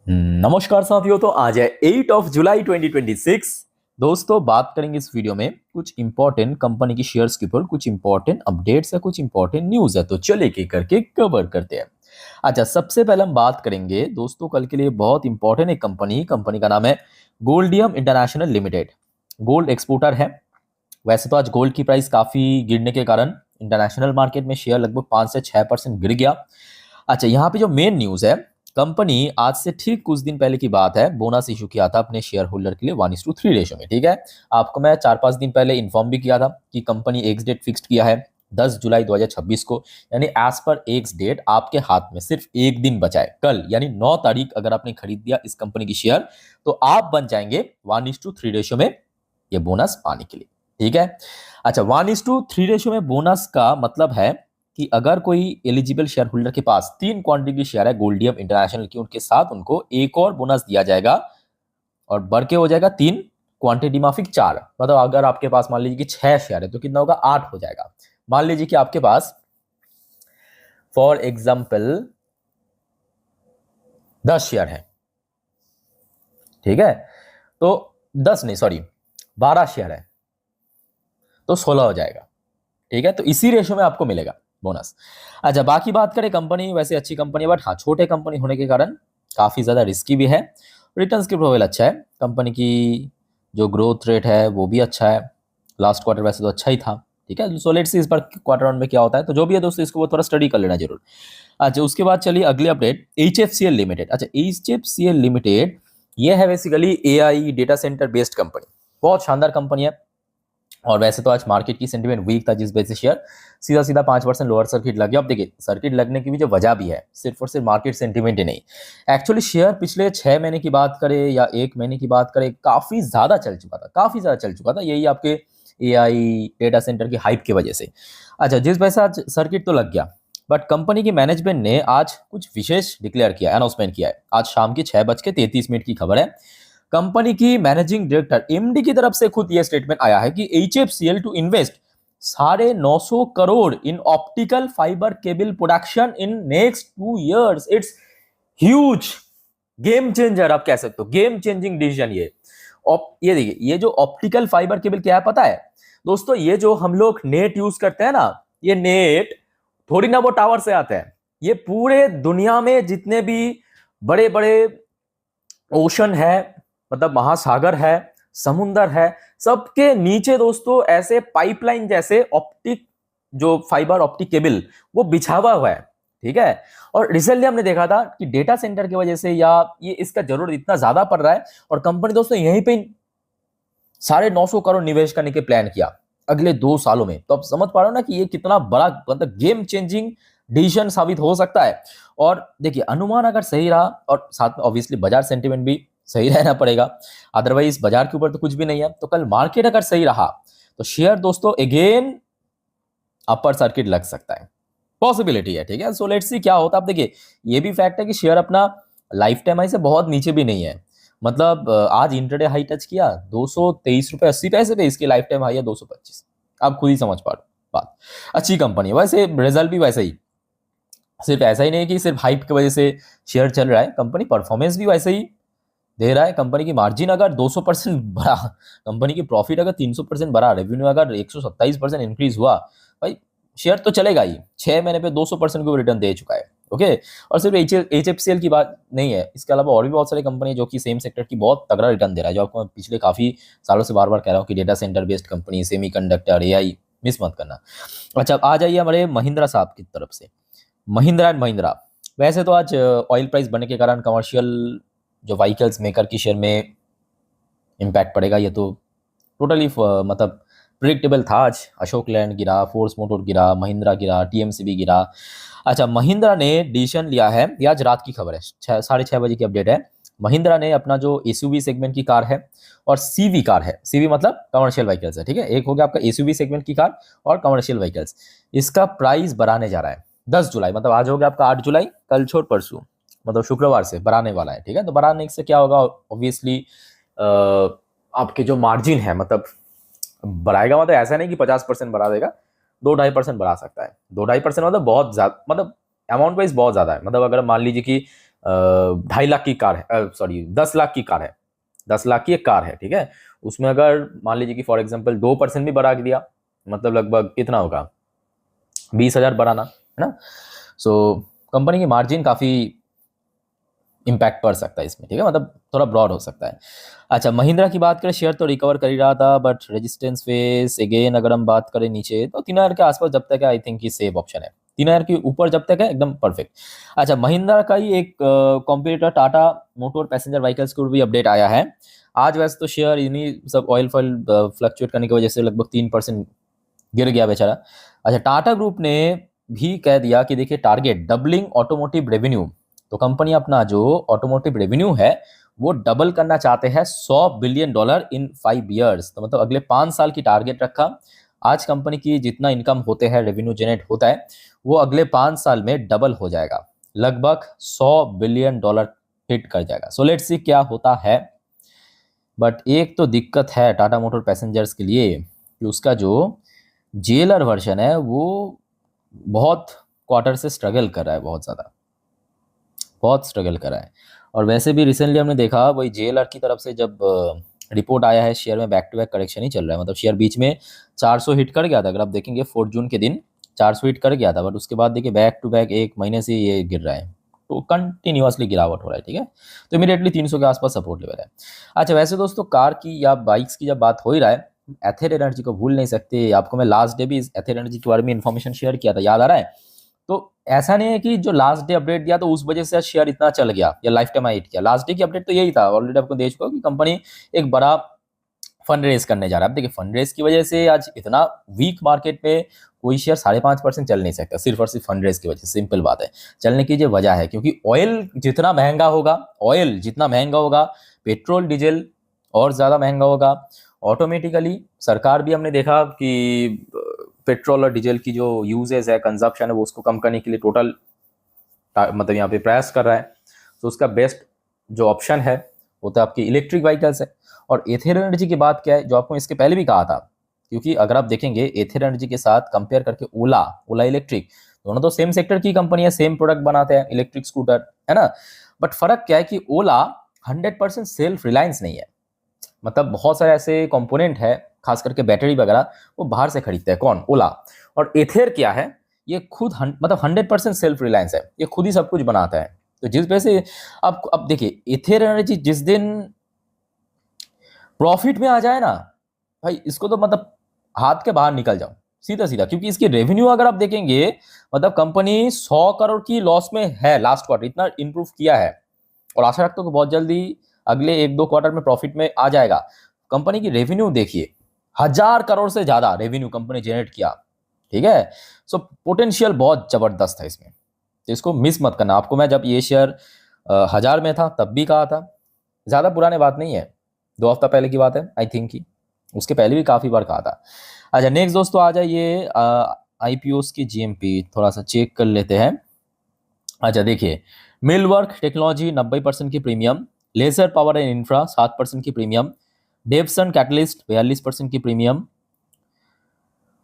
नमस्कार साथियों। तो आज है 8 ऑफ जुलाई 2026। दोस्तों बात करेंगे इस वीडियो में कुछ इंपॉर्टेंट कंपनी की शेयर्स के ऊपर, कुछ इंपॉर्टेंट अपडेट्स है, कुछ इंपॉर्टेंट न्यूज है। तो चलिए एक करके कवर करते हैं। अच्छा, सबसे पहले हम बात करेंगे दोस्तों कल के लिए बहुत इंपॉर्टेंट एक कंपनी का नाम है गोल्डियम इंटरनेशनल लिमिटेड। गोल्ड एक्सपोर्टर है। वैसे तो आज गोल्ड की प्राइस काफी गिरने के कारण इंटरनेशनल मार्केट में शेयर लगभग 5 से 6% गिर गया। अच्छा, यहाँ पे जो मेन न्यूज है, कंपनी आज से ठीक कुछ दिन पहले की बात है बोनस इशू किया था अपने शेयर होल्डर के लिए 1:3 रेशो में। ठीक है, आपको मैं 4-5 दिन पहले इन्फॉर्म भी किया था कि कंपनी एक्स डेट फिक्स्ड किया है 10 जुलाई 2026 को, यानी एज पर एक्स डेट आपके हाथ में सिर्फ एक दिन बचा है। कल यानी 9 तारीख अगर आपने खरीद दिया इस कंपनी की शेयर तो आप बन जाएंगे 1:3 रेशो में ये बोनस पाने के लिए। ठीक है। अच्छा, 1:3 रेशो में बोनस का मतलब है कि अगर कोई एलिजिबल शेयर होल्डर के पास 3 क्वांटिटी की शेयर है गोल्डियम इंटरनेशनल की, उनके साथ उनको एक और बोनस दिया जाएगा और बढ़ के हो जाएगा 3 क्वांटिटी माफिक 4। मतलब अगर आपके पास मान लीजिए कि 6 शेयर है तो कितना होगा, 8 हो जाएगा। मान लीजिए कि आपके पास फॉर एग्जाम्पल 10 शेयर है। ठीक है, तो 10 नहीं, सॉरी 12 शेयर है तो 16 हो जाएगा। ठीक है, तो इसी रेशो में आपको मिलेगा बोनस। अच्छा, बाकी बात करें, कंपनी वैसे अच्छी कंपनी है, बट हाँ छोटे कंपनी होने के कारण काफी ज्यादा रिस्की भी है। रिटर्न्स की प्रोफाइल अच्छा है, कंपनी की जो ग्रोथ रेट है वो भी अच्छा है। लास्ट क्वार्टर वैसे तो अच्छा ही था। ठीक है, सो लेट्स सी इस बार क्वार्टर वन में क्या होता है। तो जो भी है दोस्तों, इसको थोड़ा स्टडी कर लेना जरूर। अच्छा, उसके बाद चलिए अगली अपडेट, HFCL लिमिटेड। अच्छा, HFCL लिमिटेड ये है basically AI data centre based company. बहुत शानदार कंपनी है। और वैसे तो आज मार्केट की सेंटीमेंट वीक था, जिस वजह से शेयर सीधा सीधा 5% लोअर सर्किट लग गया। अब देखिए, सर्किट लगने की भी जो वजह भी है, सिर्फ और सिर्फ मार्केट सेंटीमेंट ही नहीं। एक्चुअली शेयर पिछले 6 महीने की बात करें या 1 महीने की बात करें, काफी ज्यादा चल चुका था, काफी ज्यादा चल चुका था। यही आपके AI डेटा सेंटर की हाइप की वजह से। अच्छा, जिस वजह से आज सर्किट तो लग गया, बट कंपनी की मैनेजमेंट ने आज कुछ विशेष डिक्लेयर किया, अनाउंसमेंट किया है। आज शाम की 6:33 की खबर है। कंपनी की मैनेजिंग डायरेक्टर MD की तरफ से खुद यह स्टेटमेंट आया है कि HFCL to invest 950 crore in optical fibre cable production in next 2 years। It's huge, game changer आप कह सकते हो, गेम चेंजिंग डिसीजन ये देखिए, ये जो ऑप्टिकल फाइबर केबल क्या है पता है दोस्तों, ये जो हम लोग नेट यूज करते हैं ना, ये नेट थोड़ी ना वो टावर से आता है। ये पूरे दुनिया में जितने भी बड़े बड़े ओशन है, मतलब महासागर है, समुंदर है, सबके नीचे दोस्तों ऐसे पाइपलाइन जैसे ऑप्टिक जो फाइबर ऑप्टिक केबल वो बिछावा हुआ है। ठीक है, और रिसेंटली हमने देखा था कि डेटा सेंटर की वजह से या ये इसका जरूरत इतना ज्यादा पड़ रहा है, और कंपनी दोस्तों यहीं पे 950 करोड़ निवेश करने के प्लान किया अगले 2 सालों में। तो आप समझ पा रहे हो ना कि ये कितना बड़ा मतलब गेम चेंजिंग डिसीजन साबित हो सकता है। और देखिए, अनुमान अगर सही रहा और साथ में ऑब्वियसली बाजार सेंटीमेंट भी सही रहना पड़ेगा, अदरवाइज बाजार के ऊपर तो कुछ भी नहीं है। तो कल मार्केट अगर सही रहा तो शेयर दोस्तों अगेन अपर सर्किट लग सकता है, पॉसिबिलिटी है। ठीक है, सो लेट्स सी क्या होता है। अब देखिए, ये भी फैक्ट है कि शेयर अपना लाइफ टाइम हाई से बहुत नीचे भी नहीं है। मतलब आज इंटरडे हाई टच किया 223 रुपए 80 पैसे पे, इसकी लाइफ टाइम हाई है 225। आप खुद ही समझ पा रहे बात। अच्छी कंपनी है, वैसे रिजल्ट भी वैसे ही, सिर्फ ऐसा ही नहीं कि सिर्फ हाइप की वजह से शेयर चल रहा है, कंपनी परफॉर्मेंस भी वैसे ही दे रहा है। कंपनी की मार्जिन अगर 200% बढ़ा, कंपनी की प्रॉफिट अगर 300% बढ़ा, रेवेन्यू अगर 127% इंक्रीज हुआ, भाई शेयर तो चलेगा ही। 6 महीने पे 200% को रिटर्न दे चुका है। ओके, और सिर्फ HFCL की बात नहीं है, इसके अलावा और भी बहुत सारी कंपनी जो कि सेम सेक्टर की बहुत तगड़ा रिटर्न दे रहा है, जो आपको मैं पिछले काफी सालों से बार बार कह रहा हूँ कि data centre based company, semiconductor, AI miss मत करना। अच्छा, आ जाइए हमारे महिंद्रा साहब की तरफ से। महिंद्रा एंड महिंद्रा, वैसे तो आज ऑयल प्राइस बढ़ने के कारण कमर्शियल जो व्हीकल्स मेकर की शेयर में इम्पैक्ट पड़ेगा, ये तो टोटली मतलब प्रिडिक्टेबल था। आज अशोक लैंड गिरा, फोर्स मोटर गिरा, महिंद्रा गिरा, TMC गिरा। अच्छा, महिंद्रा ने डिसीजन लिया है, ये आज रात की खबर है, 6:30 बजे की अपडेट है। महिंद्रा ने अपना जो SUV सेगमेंट की कार है और CV कार है, CV मतलब कमर्शियल व्हीकल्स है। ठीक है, एक हो गया आपका SUV सेगमेंट की कार और कमर्शियल व्हीकल्स, इसका प्राइस बढ़ाने जा रहा है 10 जुलाई, मतलब आज हो गया आपका 8 जुलाई, कल छोड़ परसों मतलब शुक्रवार से बढ़ाने वाला है। ठीक है, तो बढ़ाने से क्या होगा, ऑब्वियसली आपके जो मार्जिन है, मतलब बढ़ाएगा मतलब ऐसा नहीं कि 50% बढ़ा देगा, 2-2.5% बढ़ा सकता है। 2-2.5% मतलब बहुत ज्यादा, मतलब अमाउंट वाइज बहुत ज्यादा है। मतलब अगर मान लीजिए कि 2.5 लाख की कार है, सॉरी 10 लाख की कार है, 10 लाख की एक कार है, ठीक है। उसमें अगर मान लीजिए कि फॉर एग्जाम्पल 2% भी बढ़ा दिया, मतलब लगभग कितना होगा, 20,000 बढ़ाना, है ना। सो कंपनी की मार्जिन काफ़ी इम्पैक्ट पड़ सकता है इसमें, ठीक है, मतलब थोड़ा ब्रॉड हो सकता है। अच्छा, महिंद्रा की बात करें, शेयर तो रिकवर कर ही रहा था, बट रेजिस्टेंस फेस अगेन अगर हम बात करें नीचे, तो 3,000 के आसपास जब तक है, आई थिंक ये सेफ ऑप्शन है। 3,000 के ऊपर जब तक है एकदम परफेक्ट। अच्छा, महिंद्रा का ही एक competitor Tata motor passenger vehicles को भी अपडेट आया है आज। वैसे तो शेयर इन्हीं सब ऑयल फॉइल फ्लक्चुएट करने की वजह से लगभग 3% गिर गया बेचारा। अच्छा, टाटा ग्रुप ने भी कह दिया कि देखिए टारगेट डबलिंग ऑटोमोटिव रेवेन्यू, तो कंपनी अपना जो ऑटोमोटिव रेवेन्यू है वो डबल करना चाहते हैं, $100 बिलियन इन 5 years, तो मतलब अगले 5 साल की टारगेट रखा। आज कंपनी की जितना इनकम होते हैं, रेवेन्यू जनरेट होता है, वो अगले 5 साल में डबल हो जाएगा, लगभग $100 बिलियन हिट कर जाएगा। सो लेट्स सी क्या होता है। बट एक तो दिक्कत है टाटा मोटर पैसेंजर्स के लिए कि उसका जो जेलर वर्जन है वो बहुत क्वार्टर से स्ट्रगल कर रहा है, बहुत ज़्यादा, बहुत स्ट्रगल कर रहा है। और वैसे भी रिसेंटली हमने देखा वही जेएलआर की तरफ से जब रिपोर्ट आया है, शेयर में बैक टू बैक करेक्शन ही चल रहा है, मतलब शेयर बीच में 400 हिट कर गया था, अगर आप देखेंगे 4 जून के दिन 400 हिट कर गया था, बट उसके बाद देखिए बैक टू बैक एक महीने से ये गिर रहा है, तो कंटिन्यूअसली गिरावट हो रहा है, ठीक है। तो इमीडिएटली 300 के आसपास सपोर्ट लेवल है। अच्छा, वैसे दोस्तों कार की या बाइक्स की जब बात हो ही रहा है, एथर एनर्जी को भूल नहीं सकते। आपको मैं लास्ट डे भी एथर एनर्जी के बारे में इन्फॉर्मेशन शेयर किया था, याद आ रहा है। तो ऐसा नहीं है कि जो लास्ट डे अपडेट दिया तो उस वजह से शेयर इतना चल गया या लाइफ टाइम हिट किया। लास्ट डे की अपडेट तो यही था, ऑलरेडी आपको देख चुका कि कंपनी एक बड़ा फंड रेज करने जा रहा है। अब देखिए फंड रेज की वजह से आज इतना वीक मार्केट में कोई शेयर 5.5% चल नहीं सकता, सिर्फ और सिर्फ फंड रेज की वजह से। सिंपल बात है, चलने की जो वजह है क्योंकि ऑयल जितना महंगा होगा, पेट्रोल डीजल और ज़्यादा महंगा होगा, ऑटोमेटिकली सरकार भी हमने देखा कि पेट्रोल और डीजल की जो यूजेज है, कंजप्शन है, वो उसको कम करने के लिए टोटल मतलब यहाँ पे प्रयास कर रहा है। तो उसका बेस्ट जो ऑप्शन है वो तो आपकी इलेक्ट्रिक व्हीकल्स है। और एथर एनर्जी की बात क्या है, जो आपको इसके पहले भी कहा था, क्योंकि अगर आप देखेंगे एथर एनर्जी के साथ कंपेयर करके ओला इलेक्ट्रिक, दोनों तो सेम सेक्टर की कंपनी है, सेम प्रोडक्ट बनाते हैं, इलेक्ट्रिक स्कूटर, है ना। बट फर्क क्या है कि ओला 100% सेल्फ रिलायंस नहीं है, मतलब बहुत सारे ऐसे कंपोनेंट है, खास करके बैटरी वगैरह, वो बाहर से खरीदते हैं, कौन, ओला। और एथर क्या है, ये खुद मतलब 100% सेल्फ रिलायंस है, ये खुद ही सब कुछ बनाता है। तो जिस वजह से अब देखिए एथर एनर्जी जिस दिन प्रॉफिट में आ जाए ना भाई, इसको तो मतलब हाथ के बाहर निकल जाओ सीधा सीधा, क्योंकि इसकी रेवेन्यू अगर आप देखेंगे, मतलब कंपनी 100 करोड़ की लॉस में है लास्ट क्वार्टर, इतना इंप्रूव किया है। और आशा रखता हूँ कि बहुत जल्दी अगले 1-2 क्वार्टर में प्रॉफिट में आ जाएगा। कंपनी की रेवेन्यू देखिए, 1,000 करोड़ से ज्यादा रेवेन्यू कंपनी जनरेट किया, ठीक है। सो पोटेंशियल बहुत जबरदस्त है इसमें, तो इसको मिस मत करना। आपको मैं जब ये शेयर 1,000 में था तब भी कहा था, ज्यादा पुराने बात नहीं है, 2 हफ्ता पहले की बात है आई थिंक की, उसके पहले भी काफी बार कहा था। अच्छा नेक्स्ट दोस्तों आ जाइए आईपीओस की जीएमपी थोड़ा सा चेक कर लेते हैं। अच्छा देखिए, मिलवर्क टेक्नोलॉजी 90% की premium, laser power and infra 7% की प्रीमियम, डेवसन कैटलिस्ट 42% की प्रीमियम,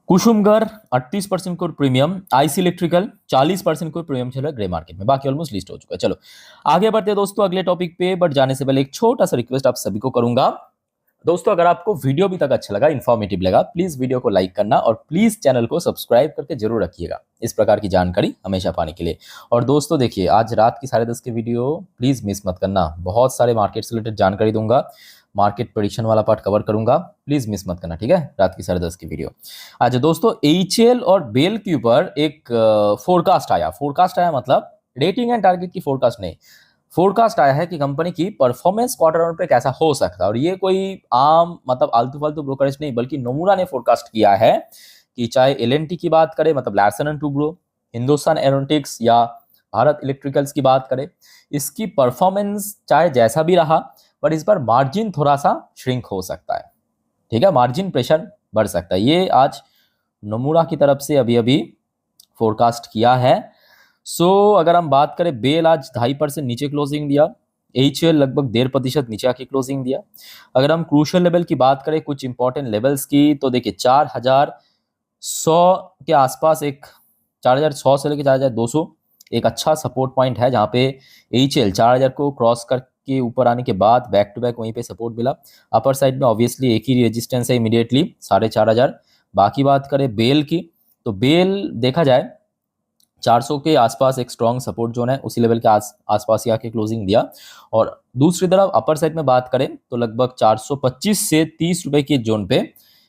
कुसुमगर 38% को प्रीमियम, आईसी इलेक्ट्रिकल 40% को प्रीमियम चल रहा है ग्रे मार्केट में। बाकी ऑलमोस्ट लिस्ट हो चुका है। चलो आगे बढ़ते हैं दोस्तों अगले टॉपिक पे, बट जाने से पहले एक छोटा सा रिक्वेस्ट आप सभी को करूंगा। दोस्तों अगर आपको वीडियो अभी तक अच्छा लगा, इन्फॉर्मेटिव लगा, प्लीज वीडियो को लाइक करना और प्लीज चैनल को सब्सक्राइब करके जरूर रखिएगा इस प्रकार की जानकारी हमेशा पाने के लिए। और दोस्तों देखिए, आज रात की 10:30 की वीडियो प्लीज मिस मत करना, बहुत सारे मार्केट से रिलेटेड जानकारी दूंगा, मार्केट प्रेडिक्शन वाला पार्ट कवर करूंगा, प्लीज मिस मत करना, ठीक है, रात की 10:30 की वीडियो। अच्छा दोस्तों, एचएल और बेल के ऊपर एक फोरकास्ट आया मतलब रेटिंग एंड टारगेट की फोरकास्ट नहीं, फोरकास्ट आया है कि कंपनी की परफॉर्मेंस क्वार्टर वन पे कैसा हो सकता है। और ये कोई आम मतलब आलतू फालतू ब्रोकरेज नहीं, बल्कि नोमुरा ने फोरकास्ट किया है कि चाहे एलएनटी की बात करें, मतलब Larsen and Toubro, Hindustan aeronautics या भारत इलेक्ट्रिकल्स की बात करें, इसकी परफॉर्मेंस चाहे जैसा भी रहा, बट इस बार मार्जिन थोड़ा सा श्रिंक हो सकता है, ठीक है, मार्जिन प्रेशर बढ़ सकता है। ये आज नोमुरा की तरफ से अभी अभी फोरकास्ट किया है। सो अगर हम बात करें, बेल आज 2.5% नीचे क्लोजिंग दिया, एचएल लगभग 1.5% नीचे आके क्लोजिंग दिया। अगर हम क्रूशियल लेवल की बात करें, कुछ इंपॉर्टेंट लेवल्स की, तो देखिए 4,100 के आसपास, एक 4,100 से लेकर 4,200 एक अच्छा सपोर्ट पॉइंट है जहाँ पे HL 4000 को क्रॉस करके ऊपर आने के बाद बैक टू बैक वहीं पे सपोर्ट मिला। अपर साइड में ऑब्वियसली एक ही रेजिस्टेंस है इमीडिएटली 4500। बाकी बात करें बेल की, तो बेल देखा जाए 400 के आसपास एक स्ट्रॉन्ग सपोर्ट जोन है, उसी लेवल के आसपास ही आके क्लोजिंग दिया। और दूसरी तरफ अपर साइड में बात करें तो लगभग 425 से 30 रुपए के जोन पे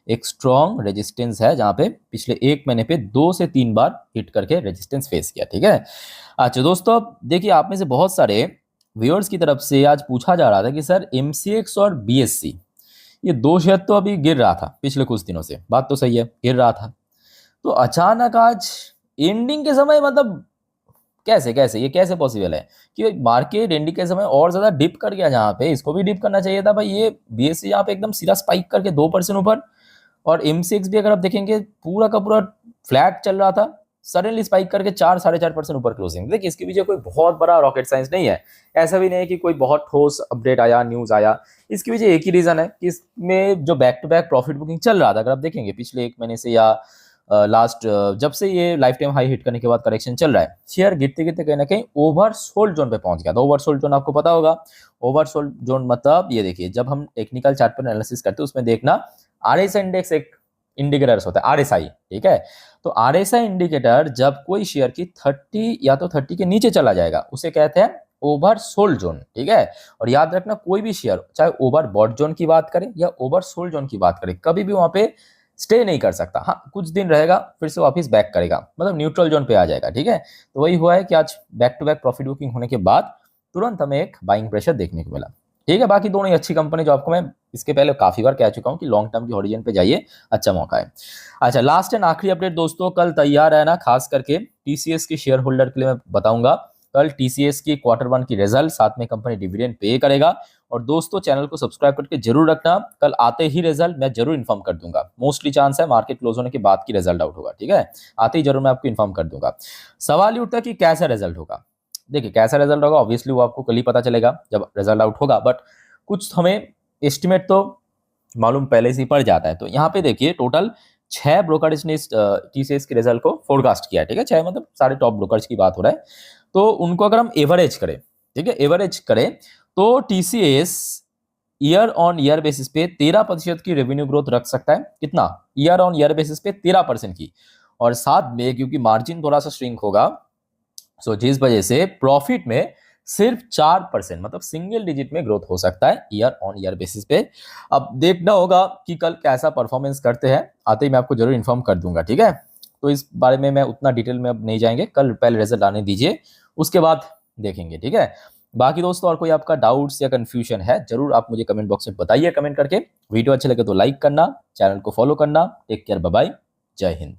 एक स्ट्रॉन्ग रेजिस्टेंस है, जहां पे पिछले एक महीने पे 2 से 3 बार हिट करके रेजिस्टेंस फेस किया। ठीक है, अच्छा दोस्तों, अब देखिए आप में से बहुत सारे व्यूअर्स की तरफ से आज पूछा जा रहा था कि सर MCX और BSC ये दो शेयर तो अभी गिर रहा था पिछले कुछ दिनों से, बात तो सही है गिर रहा था, तो अचानक आज एंडिंग के समय मतलब कैसे कैसे ये कैसे पॉसिबल है कि मार्केट एंडिंग के समय और ज्यादा डिप कर गया, जहां पे इसको भी डिप करना चाहिए था भाई। ये BSC यहाँ पे एकदम सीधा स्पाइक करके 2% ऊपर, और MCX भी अगर आप देखेंगे पूरा का पूरा फ्लैट चल रहा था, सडनली स्पाइक करके 4-4.5% ऊपर क्लोजिंग। देखिए इसके पीछे कोई बहुत बड़ा रॉकेट साइंस नहीं है, ऐसा भी नहीं है कि कोई बहुत ठोस अपडेट आया, न्यूज आया। इसके पीछे एक ही रीजन है कि इसमें जो back to back profit booking चल रहा था, अगर आप देखेंगे पिछले एक महीने से या लास्ट जब से ये लाइफ टाइम हाई हिट करने के बाद करेक्शन चल रहा है, शेयर गिरते गिरते कहीं ना कहीं ओवरसोल्ड जोन पे पहुंच गया था। ओवरसोल्ड जोन आपको पता होगा, ओवरसोल्ड जोन मतलब ये देखिए जब हम टेक्निकल चार्ट पर एनालिसिस करते हैं उसमें देखना RSI इंडेक्स एक इंडिकेटर्स होता है RSI, ठीक है। तो RSI इंडिकेटर जब कोई शेयर की 30 या तो 30 के नीचे चला जाएगा उसे कहते हैं ओवरसोल्ड जोन, ठीक है। और याद रखना कोई भी शेयर चाहे ओवरबॉट जोन की बात करें या ओवरसोल्ड जोन की बात करें, कभी भी वहां पे स्टे नहीं कर सकता। हाँ, कुछ दिन रहेगा फिर से वापस बैक करेगा, मतलब न्यूट्रल जोन पे आ जाएगा, ठीक है। तो वही हुआ है कि आज back to back profit booking होने के बाद तुरंत हमें एक बाइंग प्रेशर देखने को मिला, ठीक है। बाकी दोनों ही अच्छी कंपनी जो आपको मैं इसके पहले काफी बार कह चुका हूं कि लॉन्ग टर्म की हॉरिजन पे जाइए, अच्छा मौका है। अच्छा, लास्ट एंड आखिरी अपडेट दोस्तों, कल तैयार रहना, खास करके TCS के शेयर होल्डर के लिए मैं बताऊंगा। कल TCS की Q1 की रिजल्ट, साथ में कंपनी डिविडेंड पे करेगा। और दोस्तों चैनल को सब्सक्राइब करके जरूर रखना, कल आते ही रिजल्ट मैं जरूर इन्फॉर्म कर दूंगा। मोस्टली चांस है मार्केट क्लोज होने के बाद की रिजल्ट आउट होगा, ठीक है। आते ही जरूर मैं आपको इन्फॉर्म कर दूंगा। सवाल ये उठता है कि कैसा रिजल्ट होगा। देखिए कैसा रिजल्ट होगा ऑब्वियसली वो आपको कल ही पता चलेगा जब रिजल्ट आउट होगा, बट कुछ हमें एस्टिमेट तो मालूम पहले से ही पड़ जाता है। तो यहाँ पे देखिए टोटल 6 ब्रोकर्स ने TCS के रिजल्ट को फोरकास्ट किया है, ठीक है। 6 मतलब सारे टॉप ब्रोकर्स की बात हो रहा है। तो उनको अगर हम एवरेज करें, ठीक है, एवरेज करें तो TCS year on year basis पे 13% की रेवेन्यू ग्रोथ रख सकता है। कितना? ईयर ऑन ईयर बेसिस पे 13% की। और साथ में क्योंकि मार्जिन थोड़ा सा श्रिंक होगा, सो जिस वजह से प्रॉफिट में सिर्फ 4% मतलब सिंगल डिजिट में ग्रोथ हो सकता है ईयर ऑन ईयर बेसिस पे। अब देखना होगा कि कल कैसा परफॉर्मेंस करते हैं, आते ही मैं आपको जरूर इन्फॉर्म कर दूंगा, ठीक है। तो इस बारे में मैं उतना डिटेल में अब नहीं जाएंगे, कल पहले रिजल्ट आने दीजिए उसके बाद देखेंगे, ठीक है। बाकी दोस्तों और कोई आपका डाउट्स या कंफ्यूजन है जरूर आप मुझे कमेंट बॉक्स में बताइए कमेंट करके। वीडियो अच्छे लगे तो लाइक करना, चैनल को फॉलो करना। टेक केयर, बाय बाय, जय हिंद।